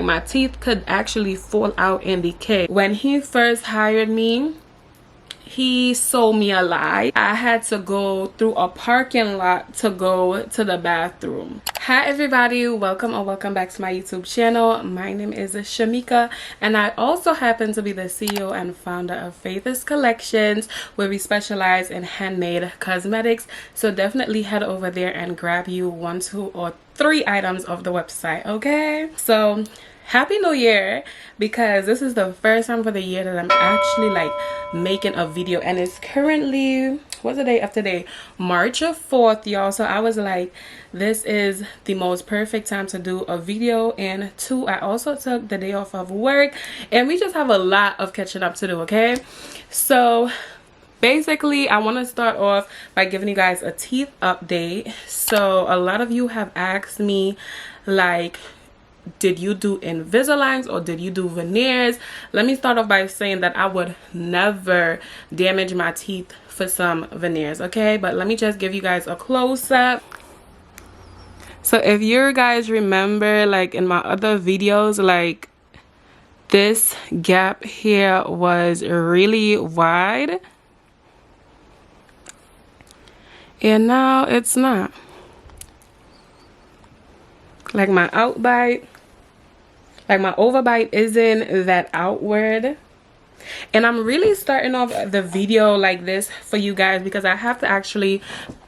My teeth could actually fall out and decay. When he first hired me, he sold me a lie. I had to go through a parking lot to go to the bathroom. Hi everybody, welcome or welcome back to my YouTube channel. My name is Shemika and I also happen to be the CEO and founder of Faith's Collections, where we specialize in handmade cosmetics. So definitely head over there and grab you 1, 2, or 3 items of the website, okay? So Happy New Year, because this is the first time for the year that I'm actually like making a video, and it's currently, what's the day of today? March 4th, y'all. So I was like, this is the most perfect time to do a video. And 2, I also took the day off of work and we just have a lot of catching up to do, okay? So basically, I want to start off by giving you guys a teeth update. So a lot of you have asked me, like, did you do Invisaligns or did you do veneers? Let me start off by saying that I would never damage my teeth for some veneers, okay? But let me just give you guys a close-up. So if you guys remember, like in my other videos, like this gap here was really wide and now it's not. Like my outbite, like my overbite isn't that outward. And I'm really starting off the video like this for you guys because I have to actually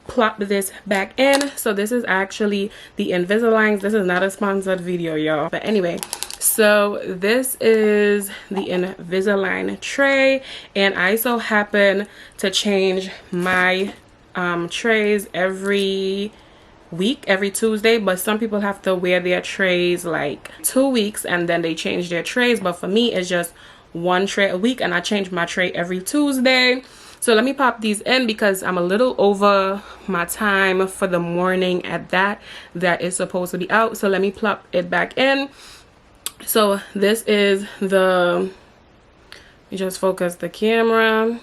plop this back in. So this is actually the Invisalign. This is not a sponsored video, y'all. But anyway, so this is the Invisalign tray. And I so happen to change my trays every week, every Tuesday, but some people have to wear their trays like 2 weeks and then they change their trays. But for me, it's just 1 tray a week and I change my tray every Tuesday. So let me pop these in because I'm a little over my time for the morning at that is supposed to be out. So let me plop it back in. So this is the, you just focus the camera.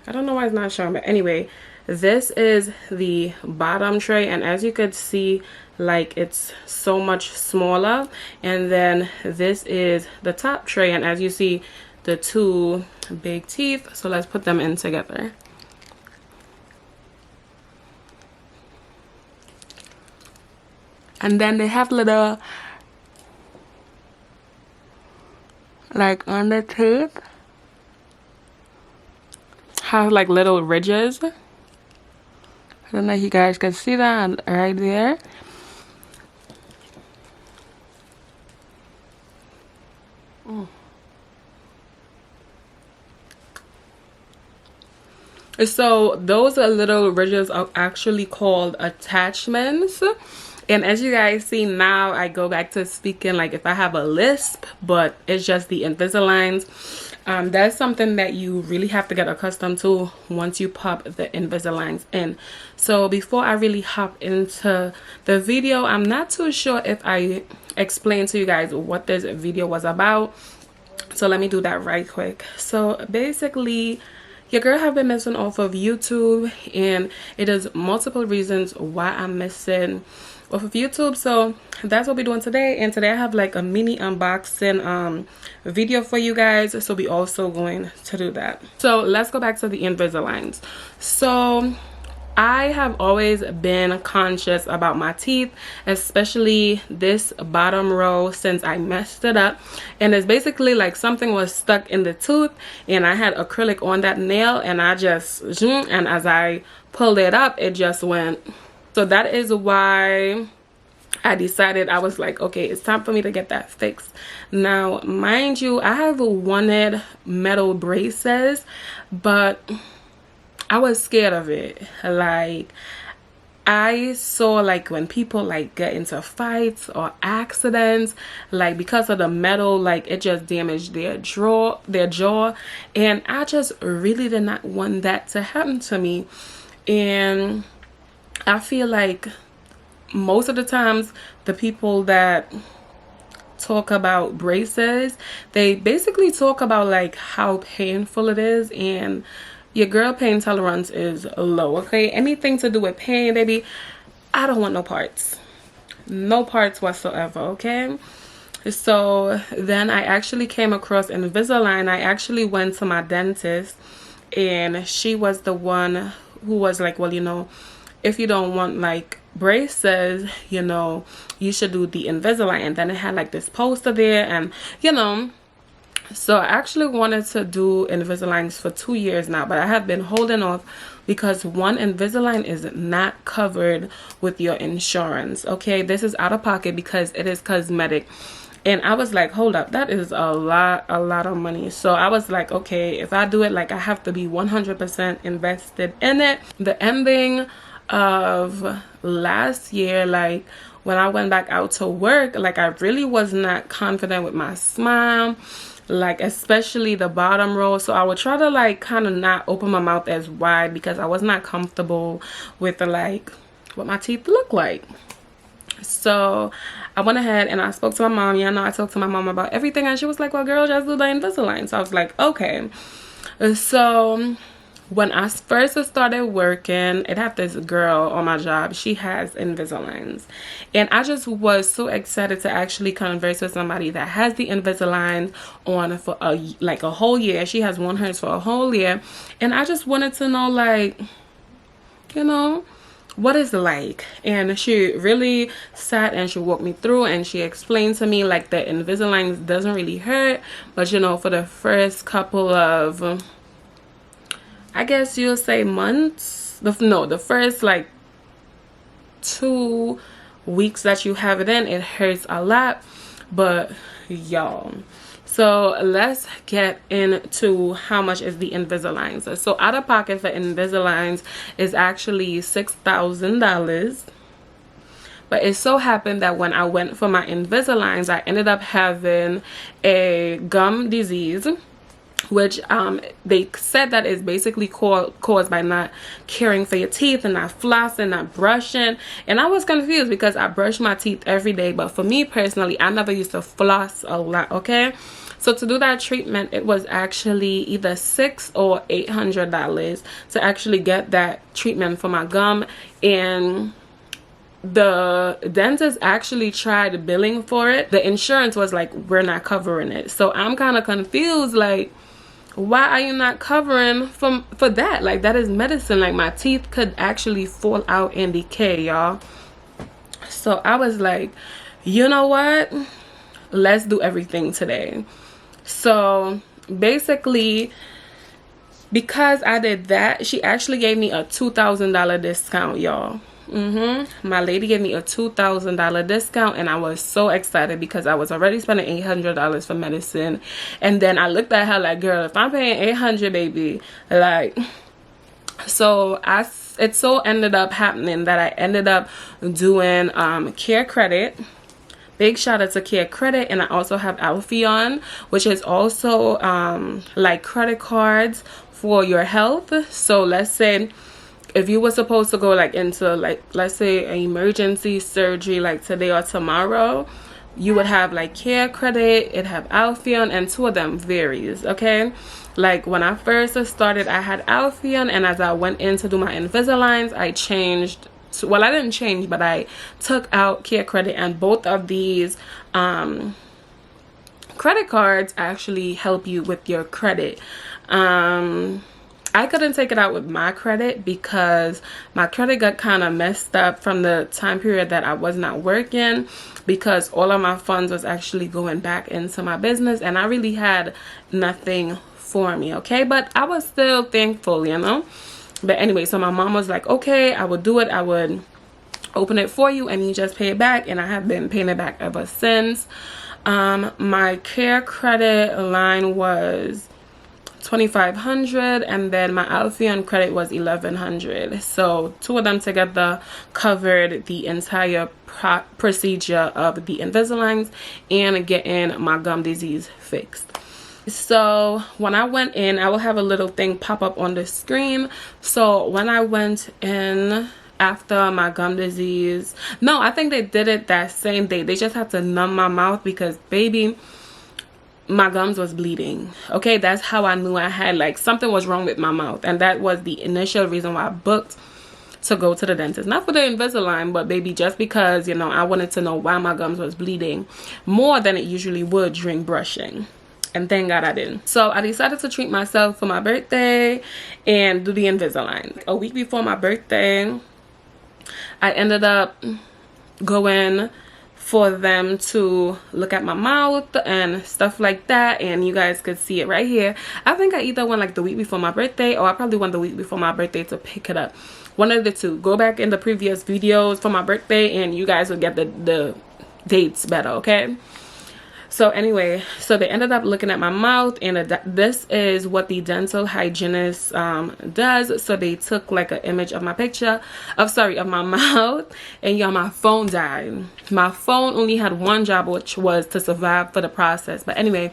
I don't know why it's not showing, but anyway, this is the bottom tray, and as you could see, like it's so much smaller. And then this is the top tray, and as you see, the 2 big teeth. So let's put them in together. And then they have little, like on the teeth, have like little ridges. I don't know if you guys can see that right there. So those are little ridges are actually called attachments. And as you guys see now, I go back to speaking like if I have a lisp, but it's just the Invisaligns. That's something that you really have to get accustomed to once you pop the Invisaligns in. So before I really hop into the video, I'm not too sure if I explained to you guys what this video was about. So let me do that right quick. So basically, your girl have been missing off of YouTube, and it is multiple reasons why I'm missing off of YouTube. So that's what we're doing today, and today I have like a mini unboxing video for you guys. So we also going to do that. So let's go back to the Invisaligns. So I have always been conscious about my teeth, especially this bottom row, since I messed it up. And it's basically like something was stuck in the tooth and I had acrylic on that nail, and I just, and as I pulled it up, it just went. So that is why I decided, I was like, okay, it's time for me to get that fixed. Now, mind you, I have wanted metal braces, but I was scared of it. Like, I saw like when people like get into fights or accidents, like because of the metal, like it just damaged their jaw, and I just really did not want that to happen to me. And I feel like most of the times the people that talk about braces, they basically talk about like how painful it is, and your girl pain tolerance is low, okay? Anything to do with pain, baby, I don't want no parts. no parts whatsoever, okay? So then I actually came across Invisalign. I actually went to my dentist, and she was the one who was like, well, you know, if you don't want like braces, you know, you should do the Invisalign. And then it had like this poster there, and you know, so I actually wanted to do Invisaligns for 2 years now, but I have been holding off because one, Invisalign is not covered with your insurance, okay? This is out of pocket because it is cosmetic. And I was like, hold up, that is a lot of money. So I was like, okay, if I do it, like I have to be 100% invested in it. The ending of last year, like when I went back out to work, like I really was not confident with my smile, like especially the bottom row. So I would try to like kind of not open my mouth as wide because I was not comfortable with like what my teeth look like. So I went ahead and I spoke to my mom. Yeah, I know I talked to my mom about everything, and she was like, well girl, just do the Invisalign. So I was like, okay. So when I first started working, it had this girl on my job. She has Invisaligns, and I just was so excited to actually converse with somebody that has the Invisalign on for a whole year. She has worn hers for a whole year, and I just wanted to know, like, you know, what is it like. And she really sat and she walked me through, and she explained to me like the Invisalign doesn't really hurt, but you know, for the first couple of, I guess you'll say months, the first like 2 weeks that you have it in, it hurts a lot. But y'all, so let's get into how much is the Invisalign. So out of pocket for Invisalign is actually $6,000. But it so happened that when I went for my Invisalign, I ended up having a gum disease, which they said that is basically caused by not caring for your teeth and not flossing, not brushing. And I was confused because I brush my teeth every day, but for me personally, I never used to floss a lot, okay? So to do that treatment, it was actually either $600 or $800 to actually get that treatment for my gum. And the dentist actually tried billing for it. The insurance was like, we're not covering it. So I'm kind of confused, like, why are you not covering for that? Like, that is medicine. Like, my teeth could actually fall out and decay, y'all. So I was like, you know what, let's do everything today. So basically, because I did that, she actually gave me a $2,000 discount, y'all. My lady gave me a $2,000 discount, and I was so excited because I was already spending $800 for medicine. And then I looked at her like, girl, if I'm paying $800, baby, like, so it so ended up happening that I ended up doing Care Credit. Big shout out to Care Credit. And I also have Alpheon, which is also like credit cards for your health. So let's say if you were supposed to go like into like, let's say an emergency surgery like today or tomorrow, you would have like Care Credit, it have Alpheon, and two of them varies, okay? Like when I first started, I had Alpheon, and as I went in to do my Invisaligns, I changed to, well, I didn't change, but I took out Care Credit, and both of these credit cards actually help you with your credit. I couldn't take it out with my credit because my credit got kind of messed up from the time period that I was not working, because all of my funds was actually going back into my business, and I really had nothing for me, okay? But I was still thankful, you know? But anyway, so my mom was like, okay, I would do it. I would open it for you and you just pay it back. And I have been paying it back ever since. My Care Credit line was $2,500, and then my Alpheon credit was $1,100. So two of them together covered the entire procedure of the Invisalign and getting my gum disease fixed. So when I went in, I will have a little thing pop up on the screen. So when I went in after my gum disease, no, I think they did it that same day. They just had to numb my mouth because, baby, my gums was bleeding. Okay, that's how I knew I had, like, something was wrong with my mouth. And that was the initial reason why I booked to go to the dentist. Not for the Invisalign, but baby, just because, you know, I wanted to know why my gums was bleeding more than it usually would during brushing. And thank God I didn't. So I decided to treat myself for my birthday and do the Invisalign. A week before my birthday, I ended up going for them to look at my mouth and stuff like that, and you guys could see it right here. I think I either went like the week before my birthday, or I probably went the week before my birthday to pick it up. One of the two. Go back in the previous videos for my birthday and you guys will get the dates better, okay? So anyway, so they ended up looking at my mouth, and this is what the dental hygienist does. So they took like an image of my picture of my mouth, and y'all, my phone died. My phone only had one job, which was to survive for the process. But anyway,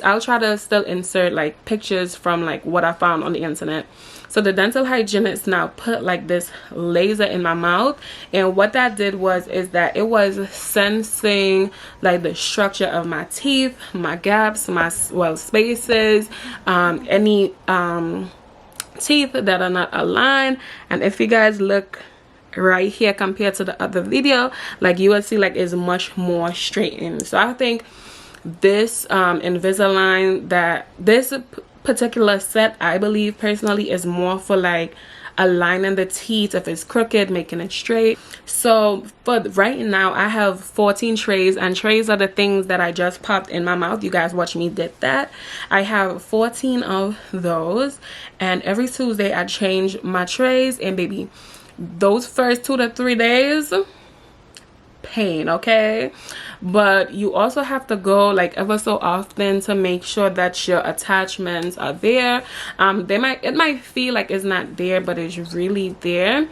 I'll try to still insert like pictures from like what I found on the internet. So the dental hygienist now put like this laser in my mouth, and what that did is that it was sensing like the structure of my teeth, my gaps, my spaces, any teeth that are not aligned. And if you guys look right here compared to the other video, like you will see like it's much more straightened. So I think this Invisalign, that this particular set, I believe personally, is more for like aligning the teeth if it's crooked, making it straight. So for right now I have 14 trays, and trays are the things that I just popped in my mouth. You guys watch me did that. I have 14 of those, and every Tuesday I change my trays, and baby, those first 2 to 3 days, pain, okay? But you also have to go like ever so often to make sure that your attachments are there. It might feel like it's not there, but it's really there,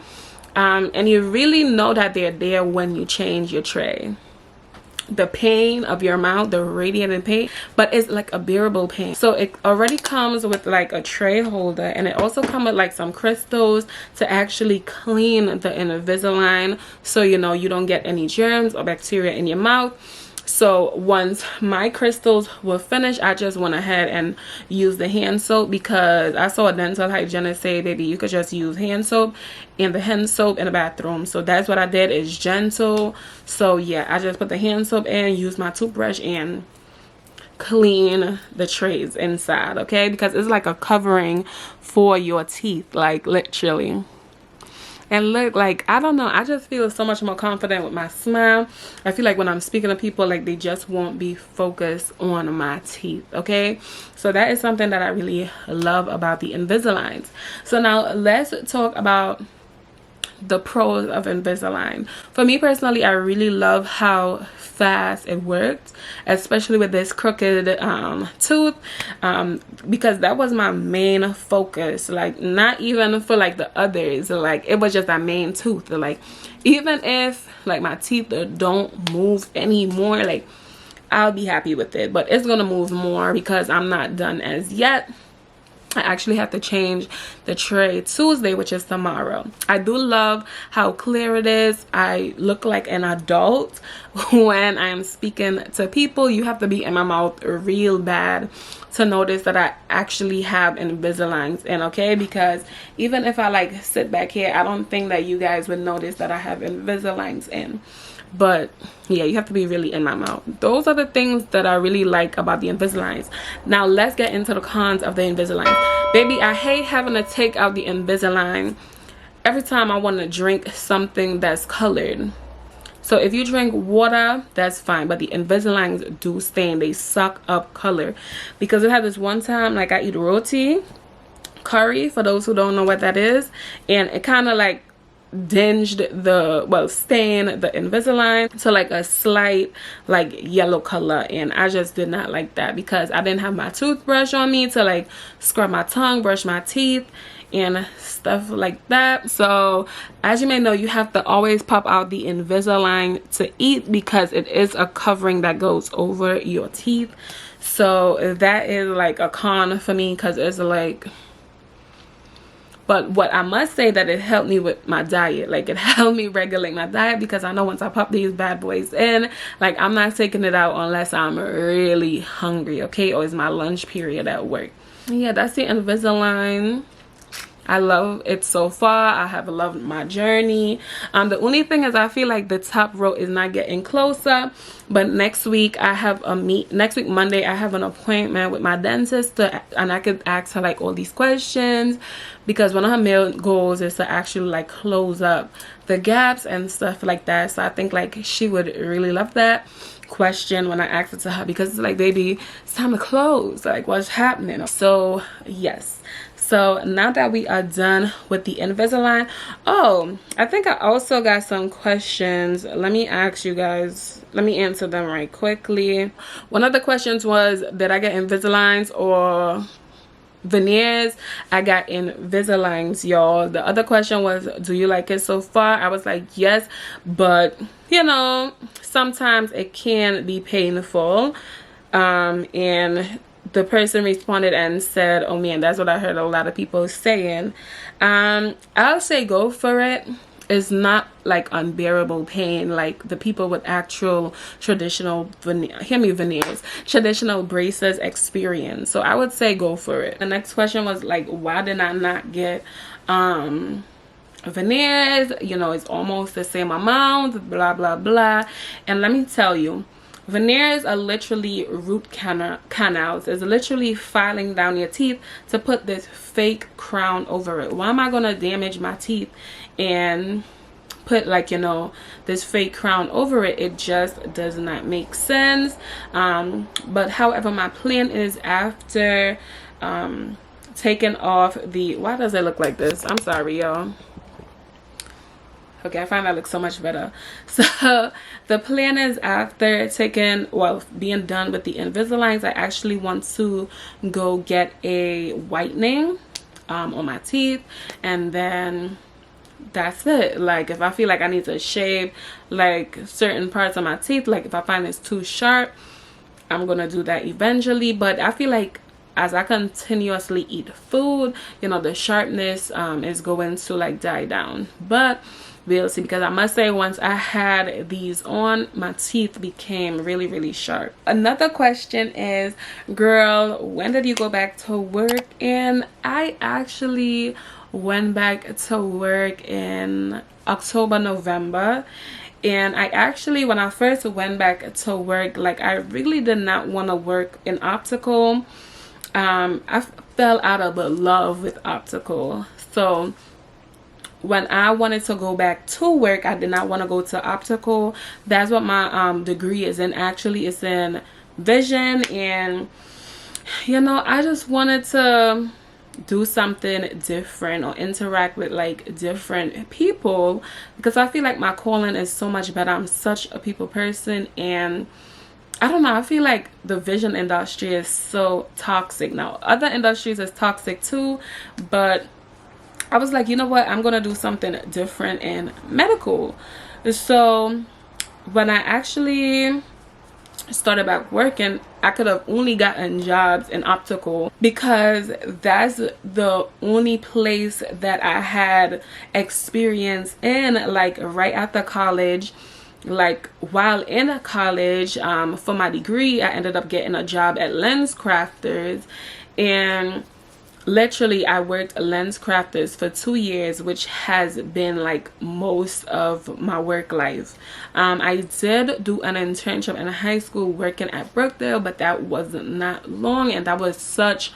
and you really know that they're there when you change your tray. The pain of your mouth, the radiating pain, but it's like a bearable pain. So it already comes with like a tray holder, and it also comes with like some crystals to actually clean the Invisalign, so you know you don't get any germs or bacteria in your mouth. So once my crystals were finished, I just went ahead and used the hand soap, because I saw a dental hygienist say, baby, you could just use hand soap and the hand soap in the bathroom. So that's what I did. It's gentle. So yeah, I just put the hand soap in, use my toothbrush, and clean the trays inside, okay? Because it's like a covering for your teeth, like literally. And look, like, I don't know, I just feel so much more confident with my smile. I feel like when I'm speaking to people, like, they just won't be focused on my teeth, okay? So that is something that I really love about the Invisaligns. So now let's talk about the pros of Invisalign. For me personally, I really love how fast it worked, especially with this crooked tooth, because that was my main focus. Like, not even for like the others, like it was just that main tooth. Like, even if like my teeth don't move anymore, like I'll be happy with it, but it's gonna move more because I'm not done as yet. I actually have to change the tray Tuesday, which is tomorrow. I do love how clear it is. I look like an adult when I am speaking to people. You have to be in my mouth real bad to notice that I actually have Invisaligns in, okay? Because even if I like sit back here, I don't think that you guys would notice that I have Invisaligns in. But yeah, you have to be really in my mouth. Those are the things that I really like about the Invisaligns. Now let's get into the cons of the Invisalign. Baby, I hate having to take out the Invisalign every time I want to drink something that's colored. So if you drink water, that's fine, but the Invisaligns do stain. They suck up color. Because it had this one time, like, I eat roti curry, for those who don't know what that is, and it kind of like stained the Invisalign to like a slight like yellow color, and I just did not like that because I didn't have my toothbrush on me to like scrub my tongue, brush my teeth and stuff like that. So as you may know, you have to always pop out the Invisalign to eat because it is a covering that goes over your teeth. So that is like a con for me, because it's like, but what I must say that it helped me with my diet. Like, it helped me regulate my diet, because I know once I pop these bad boys in, like, I'm not taking it out unless I'm really hungry, okay? Or it's my lunch period at work. Yeah, that's the Invisalign. I love it so far. I have loved my journey. The only thing is I feel like the top row is not getting closer, but next week I have next week Monday I have an appointment with my dentist and I could ask her like all these questions, because one of her main goals is to actually like close up the gaps and stuff like that. So I think like she would really love that question when I asked it to her, because it's like, baby, it's time to close, like what's happening? So yes, so now that we are done with the Invisalign, oh, I think I also got some questions. Let me ask you guys, let me answer them right quickly. One of the questions was, did I get Invisaligns or veneers? I got Invisaligns, y'all. The other question was, do you like it so far? I was like, yes, but you know, sometimes it can be painful. And the person responded and said, oh man, that's what I heard a lot of people saying. I'll say go for it. It's not like unbearable pain like the people with actual traditional veneers, traditional braces experience. So I would say go for it. The next question was like, why did I not get veneers? You know, it's almost the same amount, blah blah blah. And let me tell you, veneers are literally root canals. It's literally filing down your teeth to put this fake crown over it. Why am I gonna damage my teeth and put like, you know, this fake crown over it? It just does not make sense. But however, my plan is after taking off the, why does it look like this? I'm sorry, y'all. Okay, I find that looks so much better. So the plan is after taking, well, being done with the Invisaligns, I actually want to go get a whitening on my teeth, and then that's it. Like if I feel like I need to shave like certain parts of my teeth, like if I find it's too sharp, I'm gonna do that eventually. But I feel like as I continuously eat food, you know, the sharpness is going to like die down. But we'll see, because I must say once I had these on, my teeth became really really sharp. Another question is, girl, when did you go back to work? And I actually went back to work in October, November. And I actually, when I first went back to work, like I really did not want to work in optical. I fell out of love with optical. So when I wanted to go back to work, I did not want to go to optical. That's what my degree is in. Actually, it's in vision. And you know, I just wanted to do something different or interact with like different people, because I feel like my calling is so much better. I'm such a people person, and I don't know, I feel like the vision industry is so toxic. Now other industries is toxic too, but I was like, you know what, I'm gonna do something different in medical. So when I actually started back working, I could have only gotten jobs in optical, because that's the only place that I had experience in, like right after college. Like while in college, for my degree, I ended up getting a job at Lens Crafters, and literally I worked Lens Crafters for 2 years, which has been like most of my work life. I did do an internship in high school working at Brookdale, but that wasn't not long, and that was such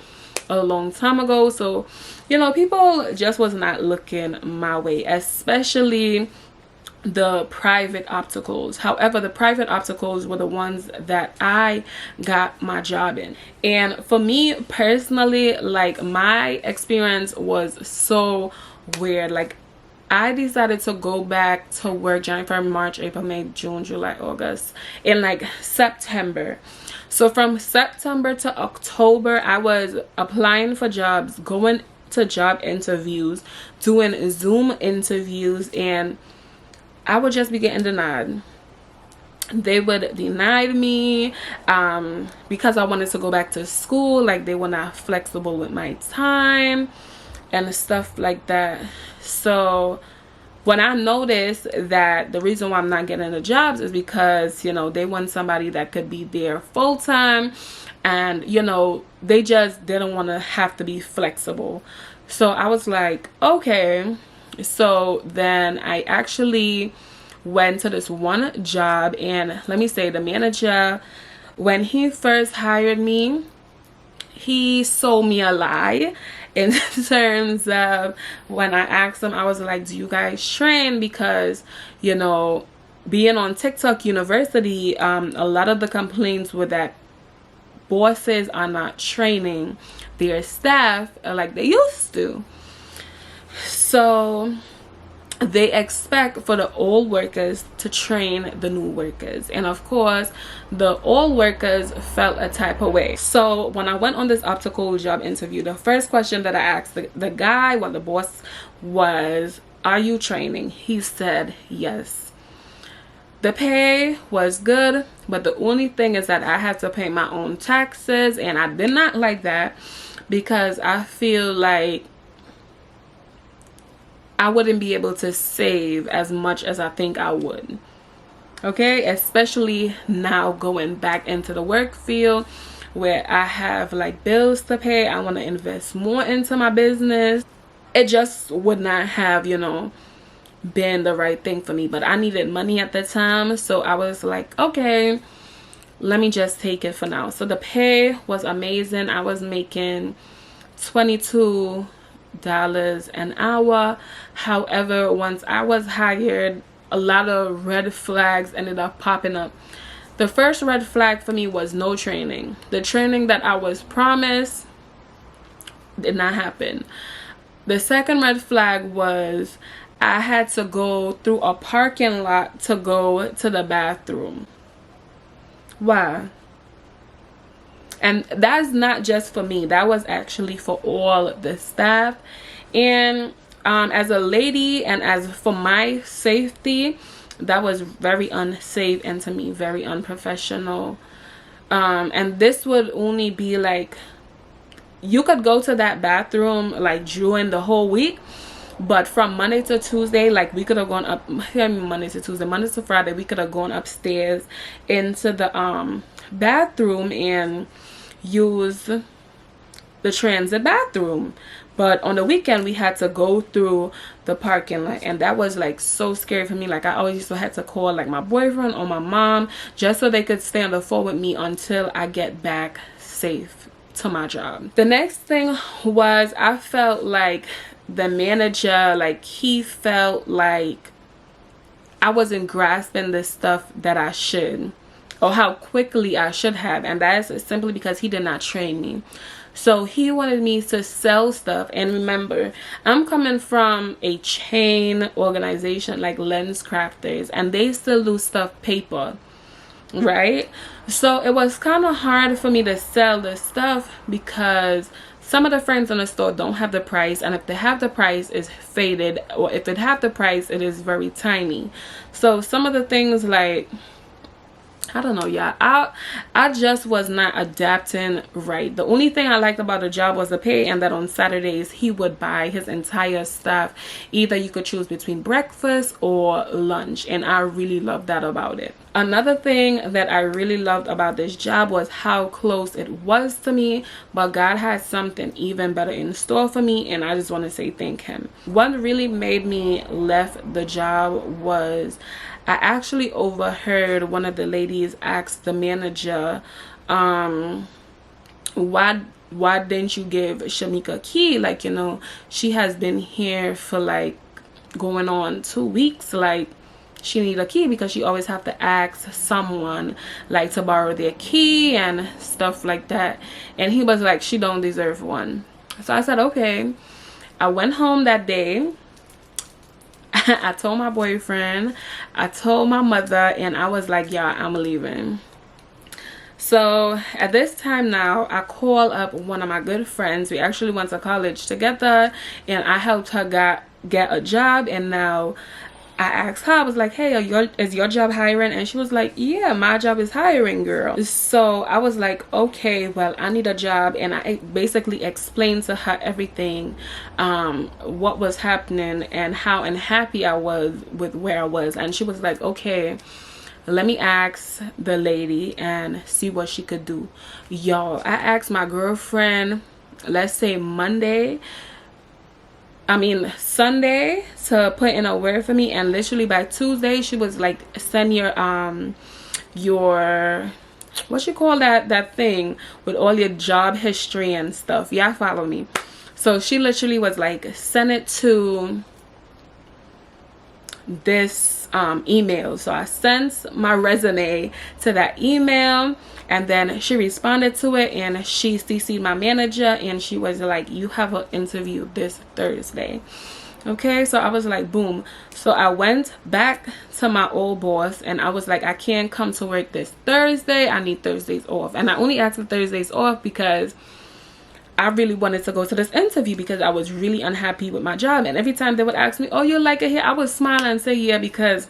a long time ago. So you know, people just was not looking my way, especially the private opticals. However, the private opticals were the ones that I got my job in. And for me personally, like my experience was so weird. Like I decided to go back to work January, February, March, April, May, June, July, August, in like September. So from September to October, I was applying for jobs, going to job interviews, doing Zoom interviews, and I would just be getting denied. They would deny me because I wanted to go back to school. Like they were not flexible with my time and stuff like that. So when I noticed that the reason why I'm not getting the jobs is because, you know, they want somebody that could be there full time, and you know, they just didn't want to have to be flexible. So I was like, okay. So then I actually went to this one job, and let me say, the manager, when he first hired me, he sold me a lie in terms of, when I asked him, I was like, do you guys train? Because, you know, being on TikTok University, a lot of the complaints were that bosses are not training their staff like they used to. So they expect for the old workers to train the new workers, and of course the old workers felt a type of way. So when I went on this optical job interview, the first question that I asked the guy, well, the boss, was, are you training? He said yes. The pay was good, but the only thing is that I had to pay my own taxes, and I did not like that, because I feel like I wouldn't be able to save as much as I think I would. Okay, especially now going back into the work field where I have like bills to pay. I want to invest more into my business. It just would not have, you know, been the right thing for me. But I needed money at the time, so I was like, okay, let me just take it for now. So the pay was amazing. I was making $22 an hour. However, once I was hired, a lot of red flags ended up popping up. The first red flag for me was no training. The training that I was promised did not happen. The second red flag was I had to go through a parking lot to go to the bathroom. Why? And that's not just for me, that was actually for all the staff. And as a lady, and as for my safety, that was very unsafe, and to me very unprofessional. And this would only be like, you could go to that bathroom like during the whole week, but from Monday to Tuesday, like we could have gone up, Monday to Friday, we could have gone upstairs into the bathroom and use the transit bathroom. But on the weekend we had to go through the parking lot, and that was like so scary for me. Like I always used to have to call like my boyfriend or my mom just so they could stay on the phone with me until I get back safe to my job. The next thing was, I felt like the manager, like he felt like I wasn't grasping the stuff that I should, or how quickly I should have, and that is simply because he did not train me. So he wanted me to sell stuff, and remember, I'm coming from a chain organization like Lens Crafters, and they still do stuff paper, right? So it was kind of hard for me to sell the stuff because some of the frames in the store don't have the price, and if they have the price, it's faded, or if it have the price, it is very tiny. So some of the things, like, I don't know, y'all, I just was not adapting right. The only thing I liked about the job was the pay, and that on Saturdays he would buy his entire staff. Either you could choose between breakfast or lunch, and I really loved that about it. Another thing that I really loved about this job was how close it was to me, but God had something even better in store for me, and I just want to say thank him. What really made me left the job was I actually overheard one of the ladies ask the manager, why didn't you give Shemika a key? Like, you know, she has been here for like going on 2 weeks. Like, she need a key, because she always have to ask someone like to borrow their key and stuff like that. And he was like, she don't deserve one. So I said, okay. I went home that day. I told my boyfriend, I told my mother, and I was like, yeah, I'm leaving. So at this time now, I call up one of my good friends. We actually went to college together, and I helped her get a job. And now I asked her, I was like, hey, is your job hiring? And she was like, yeah, my job is hiring, girl. So I was like, okay, well, I need a job. And I basically explained to her everything, what was happening and how unhappy I was with where I was. And she was like, okay, let me ask the lady and see what she could do. Y'all, I asked my girlfriend, let's say Monday. Sunday to put in a word for me, and literally by Tuesday she was like, send your what you call that thing with all your job history and stuff. Y'all follow me? So she literally was like, send it to this email. So I sent my resume to that email, and then she responded to it, and she CC'd my manager, and she was like, you have an interview this Thursday. Okay, so I was like, boom. So I went back to my old boss, and I was like, I can't come to work this Thursday. I need Thursdays off. And I only asked for Thursdays off because I really wanted to go to this interview, because I was really unhappy with my job. And every time they would ask me, oh, you like it here, I would smile and say yeah, because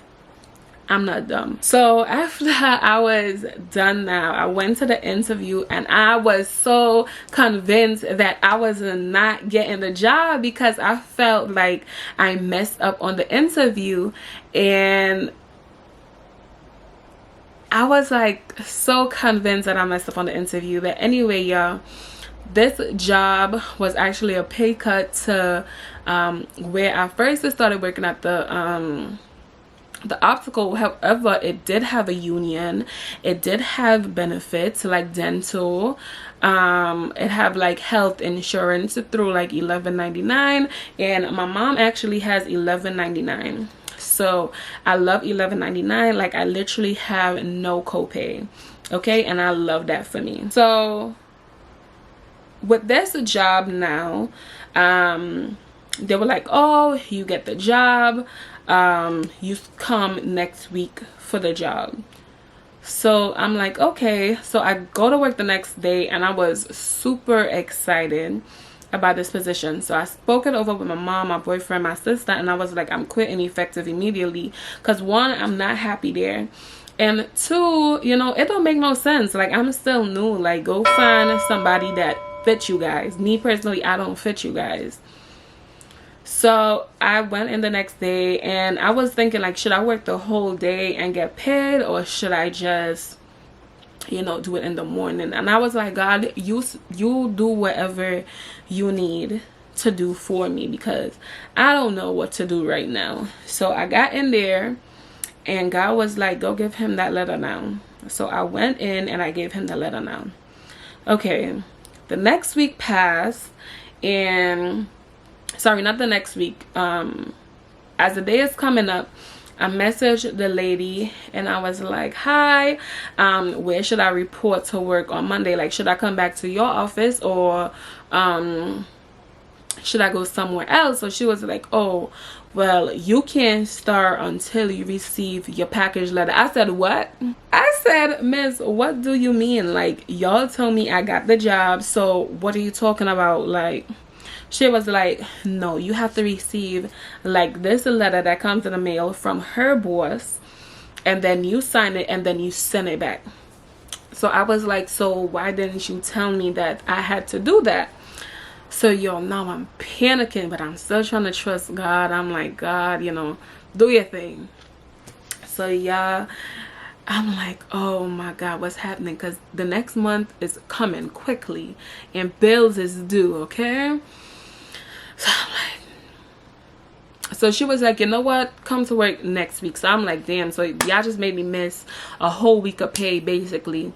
I'm not dumb. So after I was done now, I went to the interview, and I was so convinced that I was not getting the job, because I felt like I messed up on the interview. And I was like so convinced that I messed up on the interview. But anyway, y'all, this job was actually a pay cut to where I first started working at the optical. However, it did have a union, it did have benefits like dental, it have like health insurance through like $11.99, and my mom actually has $11.99. So I love $11.99. like I literally have no copay. Okay, and I love that for me. So with this job now, they were like, oh, you get the job, you come next week for the job. So I'm like, okay. So I go to work the next day, and I was super excited about this position. So I spoke it over with my mom, my boyfriend, my sister, and I was like, I'm quitting effective immediately, because one, I'm not happy there, and two, you know, it don't make no sense. Like, I'm still new. Like, go find somebody that fits you guys. Me personally, I don't fit you guys. So I went in the next day, and I was thinking, like, should I work the whole day and get paid, or should I just, you know, do it in the morning? And I was like, God, you do whatever you need to do for me, because I don't know what to do right now. So I got in there, and God was like, go give him that letter now. So I went in and I gave him the letter now. Okay, the next week passed, and sorry, not the next week, as the day is coming up, I messaged the lady, and I was like, hi, where should I report to work on Monday? Like, should I come back to your office, or should I go somewhere else? So she was like, oh, well, you can't start until you receive your package letter. I said, what? I said, miss, what do you mean? Like, y'all told me I got the job, so what are you talking about? Like, she was like, no, you have to receive like this letter that comes in the mail from her boss, and then you sign it, and then you send it back. So I was like, so why didn't you tell me that I had to do that? So y'all, now I'm panicking, but I'm still trying to trust God. I'm like, God, you know, do your thing. So y'all, I'm like, oh my God, what's happening? Because the next month is coming quickly, and bills is due. Okay, so I'm like, so she was like, you know what, come to work next week. So I'm like, damn, so y'all just made me miss a whole week of pay basically.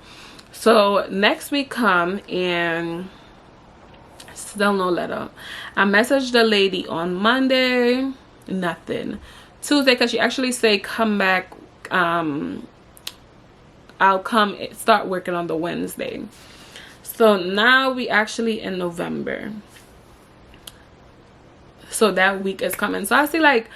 So next week come, and still no letter. I messaged the lady on Monday, nothing. Tuesday, because she actually said come back, I'll come start working on the Wednesday. So now we actually in November, so that week is coming. So I see like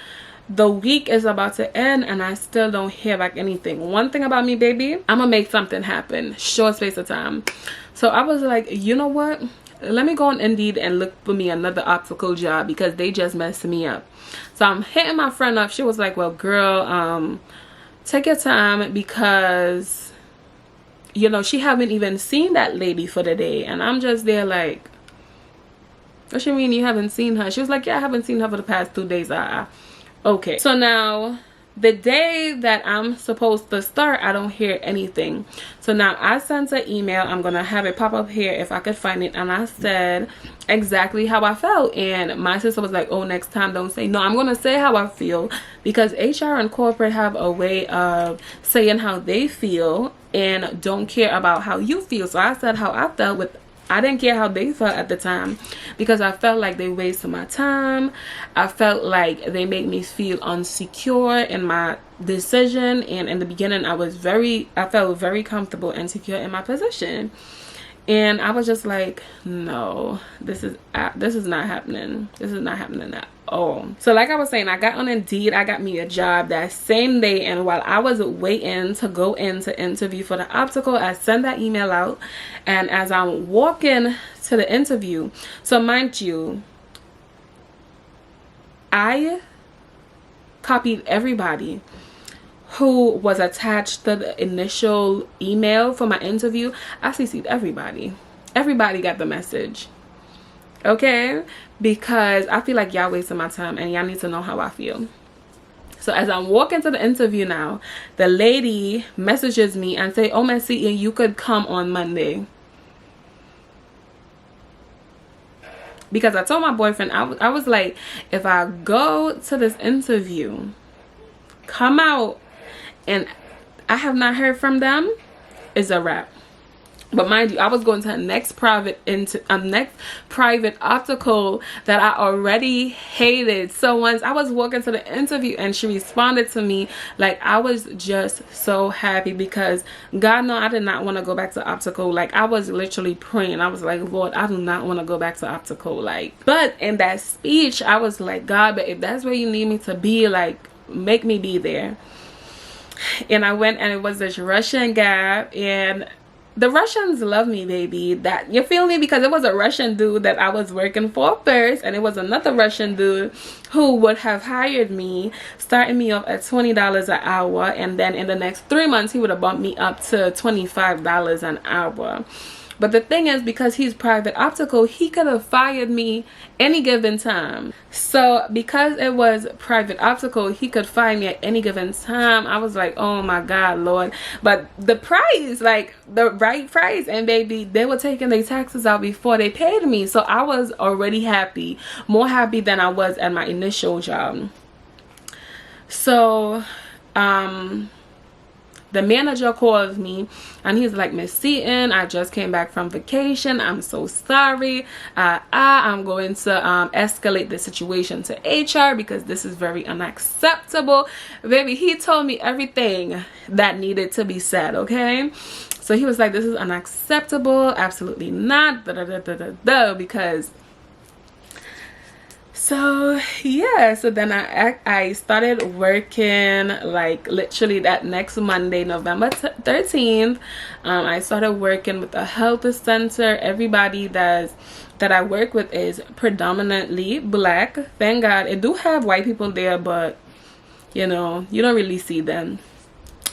the week is about to end, and I still don't hear back anything. One thing about me, baby, I'm gonna make something happen, short space of time. So I was like, you know what, let me go on Indeed and look for me another optical job, because they just messed me up. So I'm hitting my friend up. She was like, well, girl, take your time, because, you know, she haven't even seen that lady for the day. And I'm just there like, what you mean you haven't seen her? She was like, yeah, I haven't seen her for the past 2 days. Okay. So now the day that I'm supposed to start, I don't hear anything. So now I sent an email. I'm gonna have it pop up here if I could find it, and I said exactly how I felt, and my sister was like, oh, next time don't say. No, I'm gonna say how I feel, because HR and corporate have a way of saying how they feel and don't care about how you feel. So I said how I felt. With I didn't care how they felt at the time, because I felt like they wasted my time. I felt like they made me feel insecure in my decision, and in the beginning I felt very comfortable and secure in my position. And I was just like, no, this is not happening. This is not happening at all. So like I was saying, I got on Indeed. I got me a job that same day. And while I was waiting to go in to interview for the optical, I sent that email out. And as I'm walking to the interview, so mind you, I copied everybody who was attached to the initial email for my interview. I CC'd everybody. Everybody got the message. Okay? Because I feel like y'all wasting my time, and y'all need to know how I feel. So as I'm walking to the interview now, the lady messages me and say, oh, Miss Seaton, you could come on Monday. Because I told my boyfriend, I was like, if I go to this interview, come out, and I have not heard from them, it's a wrap. But mind you, I was going to the next private optical that I already hated. So once I was walking to the interview and she responded to me, like, I was just so happy, because God knows I did not want to go back to optical. Like, I was literally praying. I was like, Lord, I do not want to go back to optical. Like, but in that speech, I was like, God, but if that's where you need me to be, like, make me be there. And I went, and it was this Russian guy, and the Russians love me, baby. That, you feel me? Because it was a Russian dude that I was working for first, and it was another Russian dude who would have hired me, starting me off at $20 an hour, and then in the next 3 months he would have bumped me up to $25 an hour. But the thing is, because he's private optical, he could have fired me any given time. So because it was private optical, he could fire me at any given time. I was like, oh my God, Lord. But the price, like the right price, and baby, they were taking their taxes out before they paid me. So I was already happy, more happy than I was at my initial job. So, the manager calls me, and he's like, Miss Seaton, I just came back from vacation. I'm so sorry. I'm going to escalate the situation to HR, because this is very unacceptable. Baby, he told me everything that needed to be said, okay? So he was like, this is unacceptable. Absolutely not. Because... So yeah, so then I started working, like literally that next Monday, November 13th. I started working with a health center. Everybody that I work with is predominantly black. Thank God. It do have white people there, but you know, you don't really see them.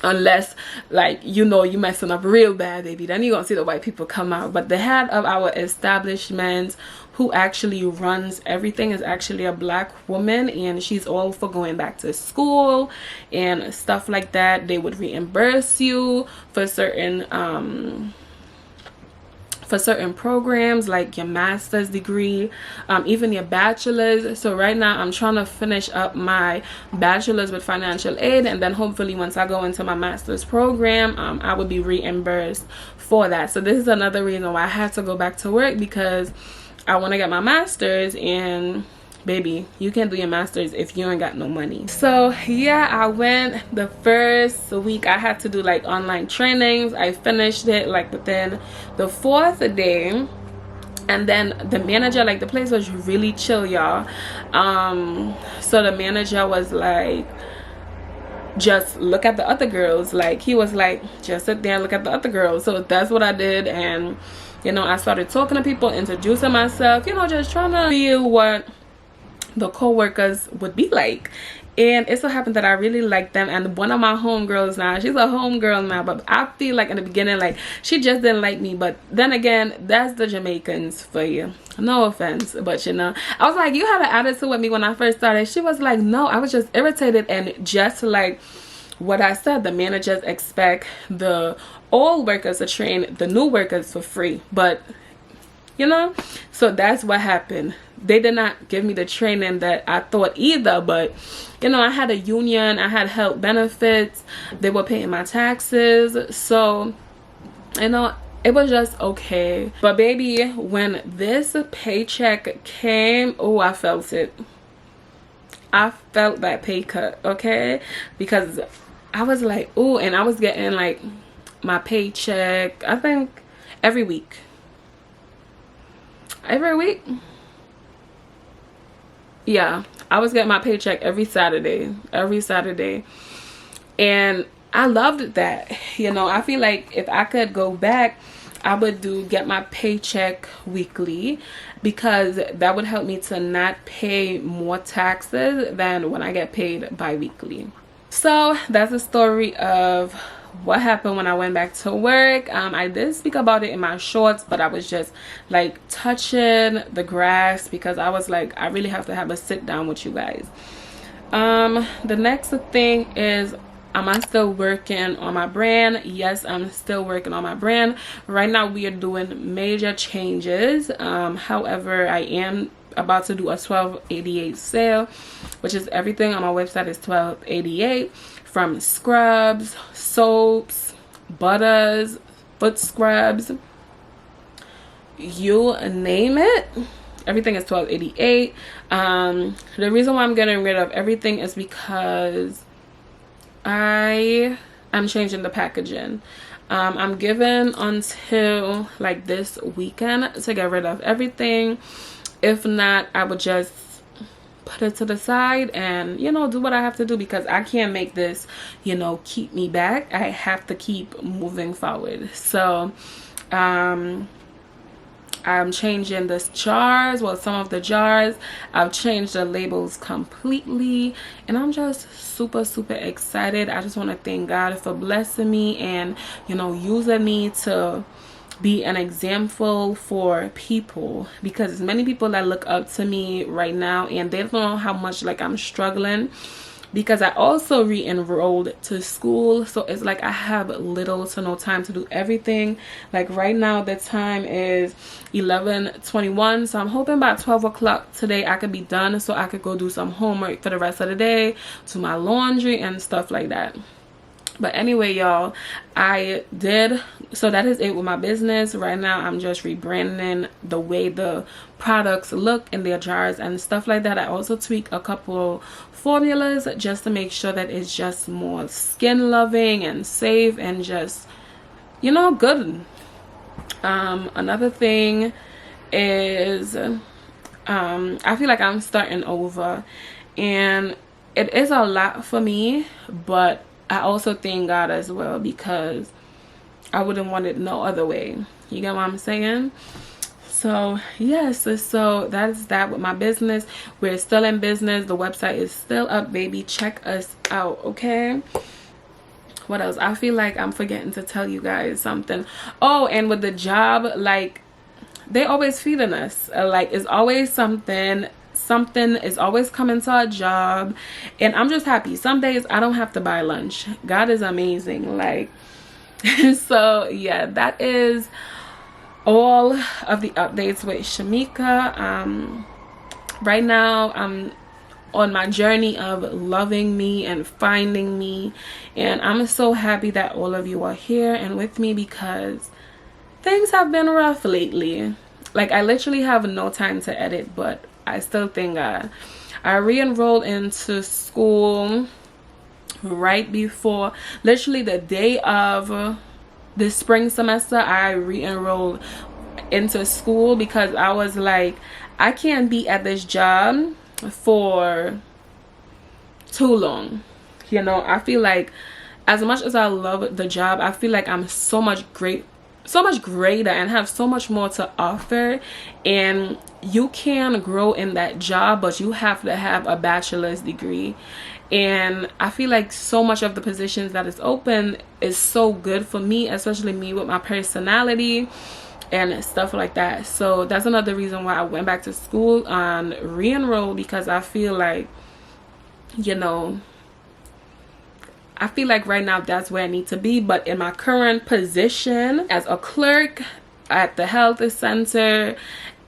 Unless, like, you know, you messing up real bad, baby, then you're gonna see the white people come out. But the head of our establishment, who actually runs everything, is actually a black woman, and she's all for going back to school and stuff like that. They would reimburse you for certain programs, like your master's degree, even your bachelor's. So right now I'm trying to finish up my bachelor's with financial aid, and then hopefully once I go into my master's program, I would be reimbursed for that. So this is another reason why I have to go back to work, because I want to get my master's, and baby, you can't do your master's if you ain't got no money. So yeah, I went the first week. I had to do like online trainings. I finished it like within the 4th day. And then the manager, like, the place was really chill, y'all. So the manager was like, just look at the other girls. Like, he was like, just sit there and look at the other girls. So that's what I did. And you know, I started talking to people, introducing myself, you know, just trying to feel what the co-workers would be like. And it so happened that I really like them, and one of my homegirls now, she's a homegirl now, but I feel like in the beginning, like, she just didn't like me. But then again, that's the Jamaicans for you. No offense, but you know, I was like, you had an attitude with me when I first started. She was like, no, I was just irritated. And just like what I said, the managers expect the old workers to train the new workers for free. But you know, so that's what happened. They did not give me the training that I thought either, but you know, I had a union, I had health benefits, they were paying my taxes, so you know, it was just okay. But baby, when this paycheck came, oh, I felt it. I felt that pay cut, okay? Because I was like, oh, and I was getting like my paycheck, I think every week. Yeah, I was getting my paycheck every Saturday, and I loved that. You know, I feel like if I could go back, I would get my paycheck weekly, because that would help me to not pay more taxes than when I get paid bi-weekly. So that's the story of what happened when I went back to work. I did speak about it in my shorts, but I was just like touching the grass because I was like, I really have to have a sit down with you guys. The next thing is, am I still working on my brand? Yes, I'm still working on my brand. Right now we are doing major changes. However, I am about to do a $12.88 sale, which is everything on my website is $12.88, from scrubs, soaps, butters, foot scrubs, you name it, everything is $12.88. The reason why I'm getting rid of everything is because I am changing the packaging. I'm given until like this weekend to get rid of everything. If not, I would just put it to the side and, you know, do what I have to do, because I can't make this, you know, keep me back. I have to keep moving forward. So I'm changing the jars, well, some of the jars. I've changed the labels completely, and I'm just super excited. I just want to thank God for blessing me and, you know, using me to be an example for people, because there's many people that look up to me right now, and they don't know how much like I'm struggling, because I also re-enrolled to school. So it's like I have little to no time to do everything. Like right now the time is 11:21, so I'm hoping by 12 o'clock today I could be done, so I could go do some homework for the rest of the day, to my laundry and stuff like that. But anyway, y'all, so that is it with my business. Right now I'm just rebranding the way the products look in their jars and stuff like that. I also tweak a couple formulas just to make sure that it's just more skin loving and safe and just, you know, good. Another thing is I feel like I'm starting over, and it is a lot for me, but I also thank God as well, because I wouldn't want it no other way. You get what I'm saying? So yes, so that's that with my business. We're still in business. The website is still up, baby. Check us out, okay? What else? I feel like I'm forgetting to tell you guys something. Oh, and with the job, like, they always feeding us. Like, it's always something is always coming to our job, and I'm just happy. Some days I don't have to buy lunch. God is amazing. Like, so yeah, that is all of the updates with Shemika. Right now I'm on my journey of loving me and finding me, and I'm so happy that all of you are here and with me, because things have been rough lately. Like, I literally have no time to edit, but I still thank God. I re-enrolled into school right before, literally the day of the spring semester. I re-enrolled into school because I was like, I can't be at this job for too long. You know, I feel like as much as I love the job, I feel like I'm so much greater and have so much more to offer, and you can grow in that job, but you have to have a bachelor's degree. And I feel like so much of the positions that is open is so good for me, especially me with my personality and stuff like that. So that's another reason why I went back to school and re-enroll, because I feel like, you know, I feel like right now that's where I need to be. But in my current position as a clerk at the health center,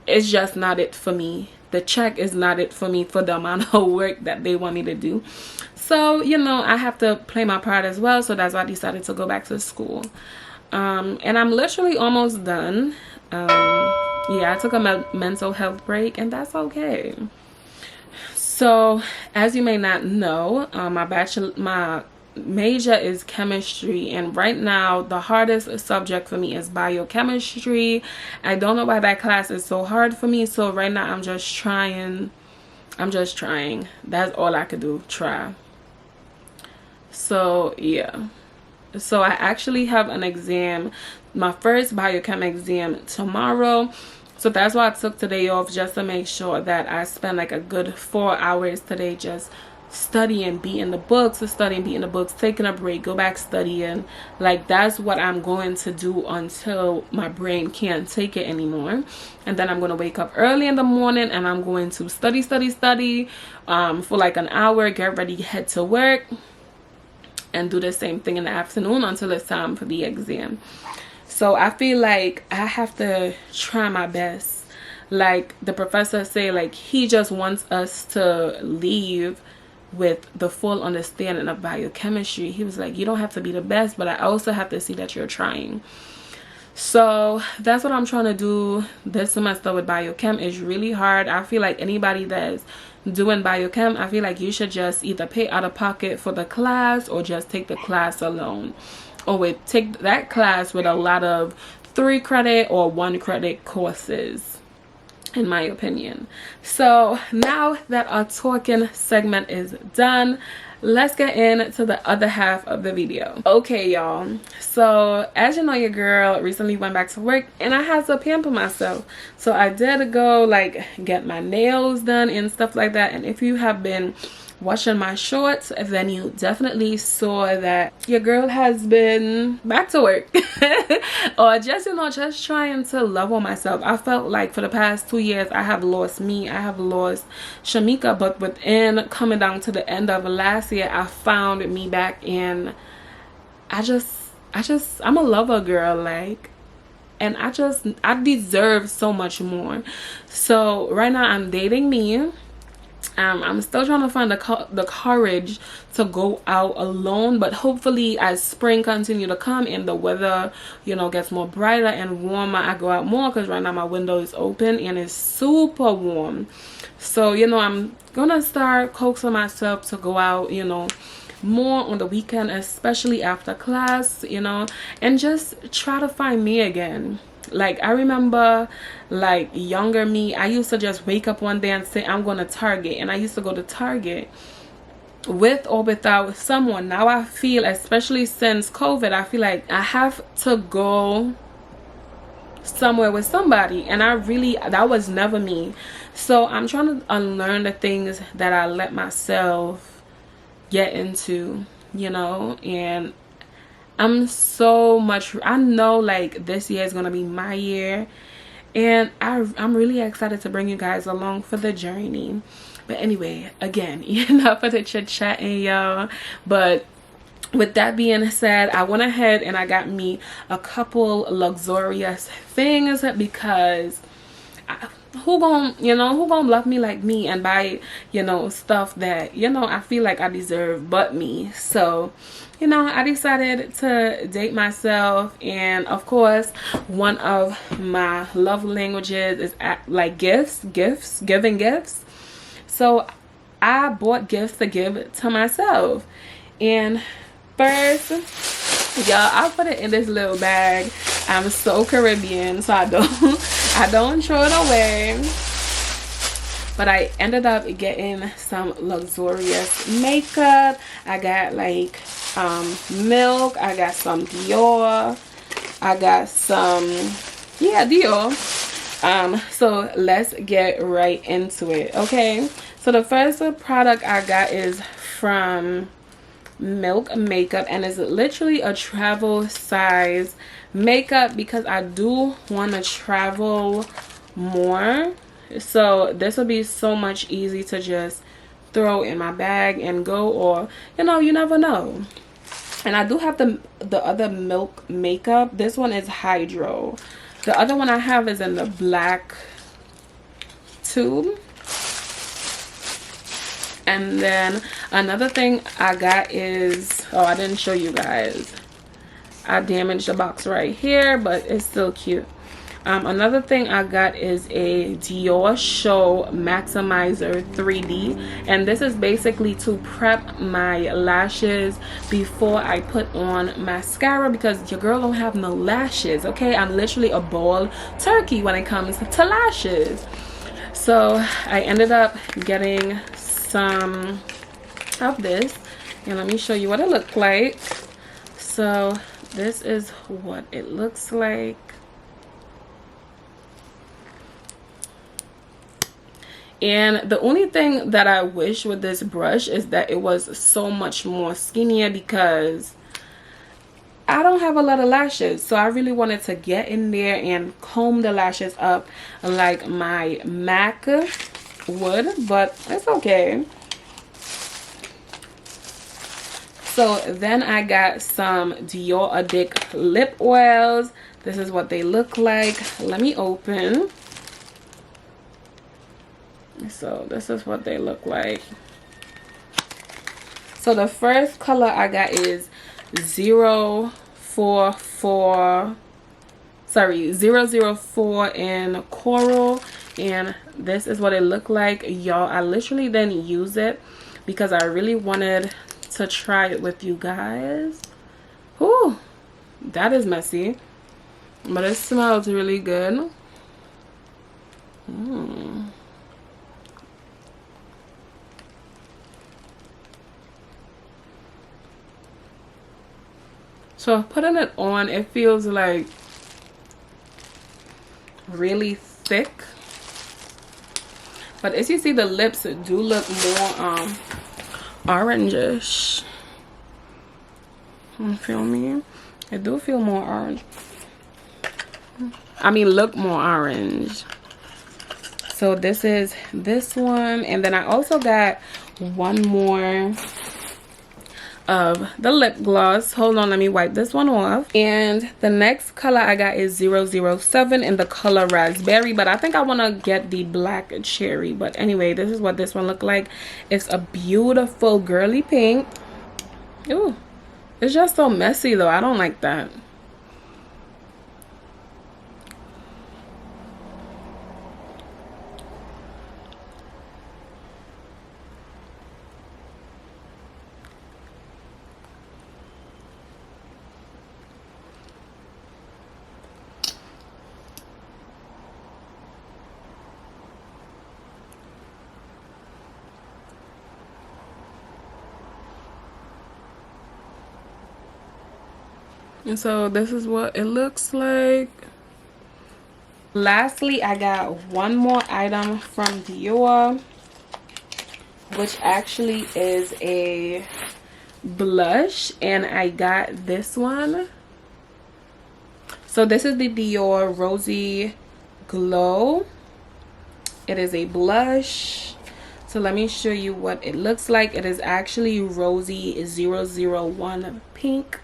it's just not it for me. The check is not it for me for the amount of work that they want me to do. So, you know, I have to play my part as well. So that's why I decided to go back to school. And I'm literally almost done. Yeah, I took a mental health break, and that's okay. So, as you may not know, my major is chemistry, and right now the hardest subject for me is biochemistry. I don't know why that class is so hard for me. So right now I'm just trying. That's all I could do, try. So yeah, so I actually have an exam, my first biochem exam tomorrow. So that's why I took today off, just to make sure that I spend like a good 4 hours today just studying, beating the books, taking a break, go back studying. Like, that's what I'm going to do until my brain can't take it anymore. And then I'm going to wake up early in the morning and I'm going to study for like an hour, get ready, head to work, and do the same thing in the afternoon until it's time for the exam. So I feel like I have to try my best. Like the professor say, like, he just wants us to leave with the full understanding of biochemistry. He was like, you don't have to be the best, but I also have to see that you're trying. So that's what I'm trying to do this semester with biochem. Is really hard. I feel like anybody that's doing biochem, I feel like you should just either pay out of pocket for the class or just take the class alone, or take that class with a lot of 3 credit or 1 credit courses, in my opinion. So now that our talking segment is done, let's get into the other half of the video. Okay, y'all, so as you know, your girl recently went back to work and I had to pamper myself. So I did go like get my nails done and stuff like that. And if you have been watching my shorts, then you definitely saw that your girl has been back to work or just, you know, just trying to love on myself. I felt like for the past 2 years I have lost me, I have lost Shemika, but within coming down to the end of last year, I found me back, and I'm a lover girl, like, and I deserve so much more. So right now I'm dating me. I'm still trying to find the courage to go out alone, but hopefully as spring continue to come and the weather, you know, gets more brighter and warmer, I go out more, because right now my window is open and it's super warm. So, you know, I'm gonna start coaxing myself to go out, you know, more on the weekend, especially after class, you know, and just try to find me again. Like, I remember, like, younger me, I used to just wake up one day and say, I'm going to Target. And I used to go to Target with or without someone. Now I feel, especially since COVID, I feel like I have to go somewhere with somebody. And that was never me. So I'm trying to unlearn the things that I let myself get into, you know, and I know like this year is gonna be my year, and I'm really excited to bring you guys along for the journey. But anyway, again, enough of the chit chatting, y'all. But with that being said, I went ahead and I got me a couple luxurious things, because who gonna love me like me and buy, you know, stuff that, you know, I feel like I deserve but me. So, you know, I decided to date myself, and of course one of my love languages is like giving gifts. So I bought gifts to give to myself. And first, y'all, I put it in this little bag. I'm so Caribbean, so I don't throw it away. But I ended up getting some luxurious makeup. I got like milk. I got some Dior. I got some, yeah, Dior. So let's get right into it. Okay, so the first product I got is from Milk Makeup, and it's literally a travel size makeup because I do want to travel more. So this will be so much easy to just throw in my bag and go, or you know, you never know. And I do have the other Milk Makeup. This one is Hydro. The other one I have is in the black tube. And then another thing I got is, oh, I didn't show you guys. I damaged the box right here, but it's still cute. Another thing I got is a Dior Show Maximizer 3D, and this is basically to prep my lashes before I put on mascara, because your girl don't have no lashes, okay? I'm literally a bald turkey when it comes to lashes. So I ended up getting some of this, and let me show you what it looked like. So this is what it looks like. And the only thing that I wish with this brush is that it was so much more skinnier, because I don't have a lot of lashes, so I really wanted to get in there and comb the lashes up like my MAC would, but it's okay. So then I got some Dior Addict lip oils. This is what they look like. Let me open. So this is what they look like. So the first color I got is 004 in coral, and this is what it looked like, y'all. I literally didn't use it because I really wanted to try it with you guys. Ooh, that is messy, but it smells really good. So putting it on, it feels like really thick, but as you see, the lips do look more orangish. You feel me? It do feel more orange. I mean, look more orange. So this is this one, and then I also got one more of the lip gloss. Hold on, let me wipe this one off. And the next color I got is 007 in the color raspberry, but I think I want to get the black cherry. But anyway, this is what this one looked like. It's a beautiful girly pink. Ooh, it's just so messy though. I don't like that. And so this is what it looks like. Lastly, I got one more item from Dior, which actually is a blush, and I got this one. So this is the Dior Rosy Glow. It is a blush. So let me show you what it looks like. It is actually Rosy 001 pink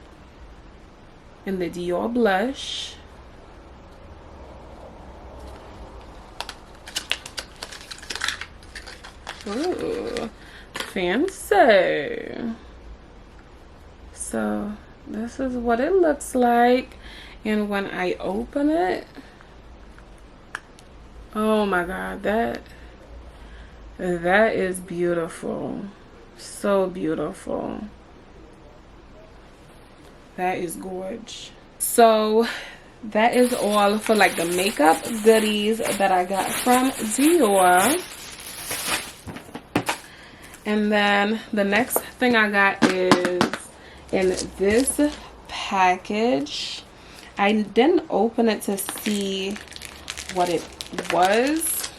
in the Dior blush. Ooh, fancy. So this is what it looks like, and when I open it, oh my god, that is beautiful. So beautiful. That is gorgeous. So that is all for like the makeup goodies that I got from Dior. And then the next thing I got is in this package. I didn't open it to see what it was.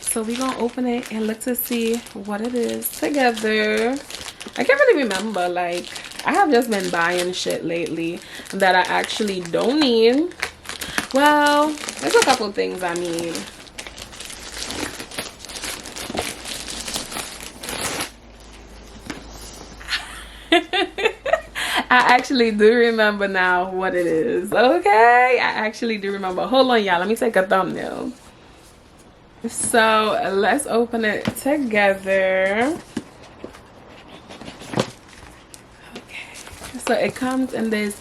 So we're gonna open it and look to see what it is together. I can't really remember, like I have just been buying shit lately that I actually don't need. Well, there's a couple things I need. I actually do remember now what it is. Okay, I actually do remember. Hold on, y'all, let me take a thumbnail. So let's open it together. Okay, so it comes in this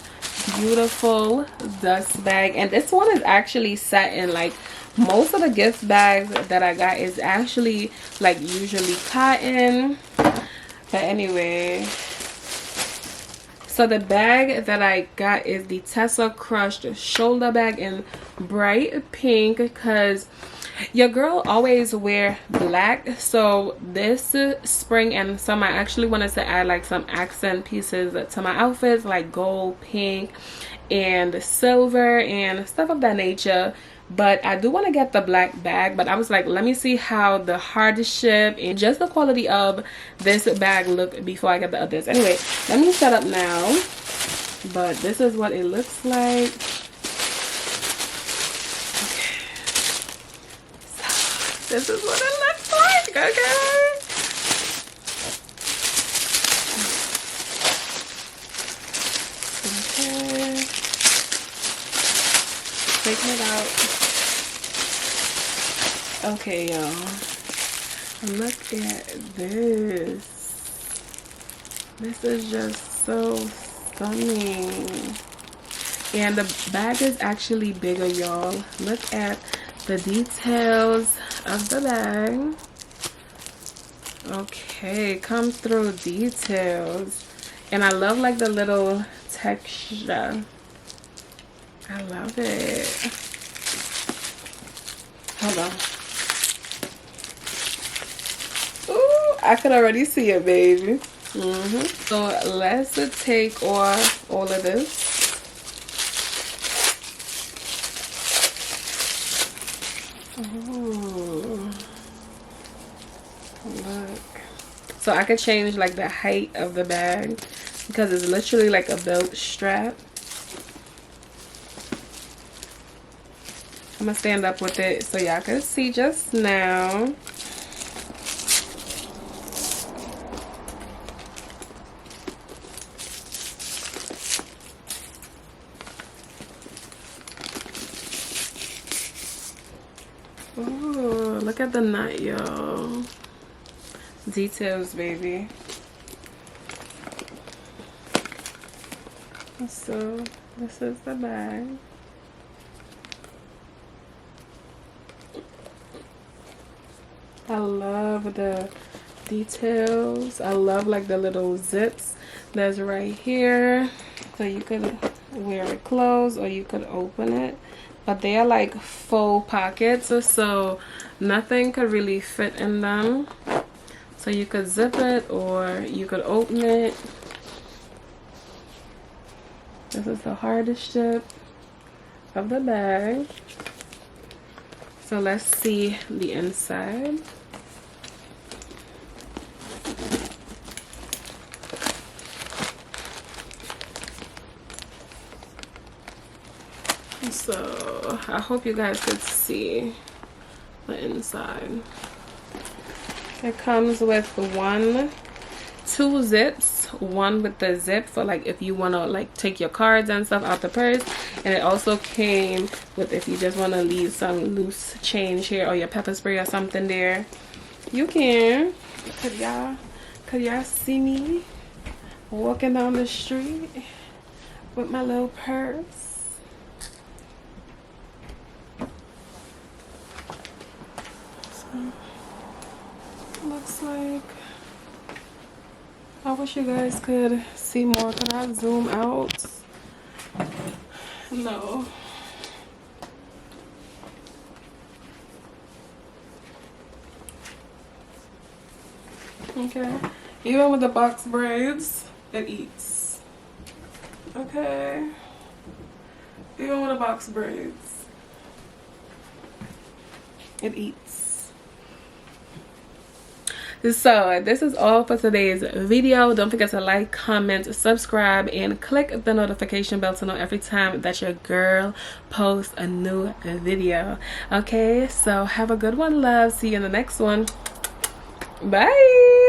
beautiful dust bag, and this one is actually satin. Like most of the gift bags that I got is actually like usually cotton, but anyway. So the bag that I got is the Tessa Crushed shoulder bag in bright pink, because your girl always wear black. So this spring and summer I actually wanted to add like some accent pieces to my outfits, like gold, pink, and silver and stuff of that nature. But I do want to get the black bag, but I was like, let me see how the hardship and just the quality of this bag look before I get the others. Anyway, let me set up now. But this is what it looks like. Okay, so this is what it looks like. Okay, taking it out. Okay, y'all, look at this. This is just so stunning, and the bag is actually bigger, y'all. Look at the details of the bag. Okay, come through details, and I love like the little texture. I love it. Hold on. Ooh, I could already see it, baby. So let's take off all of this. Ooh. Look. So I could change like the height of the bag because it's literally like a belt strap. I'm gonna stand up with it so y'all can see just now. Ooh, look at the nut, y'all. Details, baby. So this is the bag. I love the details. I love like the little zips that's right here, so you could wear it closed or you could open it, but they are like full pockets, so nothing could really fit in them. So you could zip it or you could open it. This is the hardest strip of the bag. So let's see the inside. So I hope you guys could see the inside. It comes with two zips, one with the zip for like if you want to like take your cards and stuff out the purse, and it also came with if you just want to leave some loose change here or your pepper spray or something there, you can. Could y'all see me walking down the street with my little purse? Looks like, I wish you guys could see more. Could I zoom out? No. Okay, even with the box braids, it eats. Okay, even with the box braids, it eats. So this is all for today's video. Don't forget to like, comment, subscribe, and click the notification bell to know every time that your girl posts a new video. Okay, so have a good one, love. See you in the next one. Bye.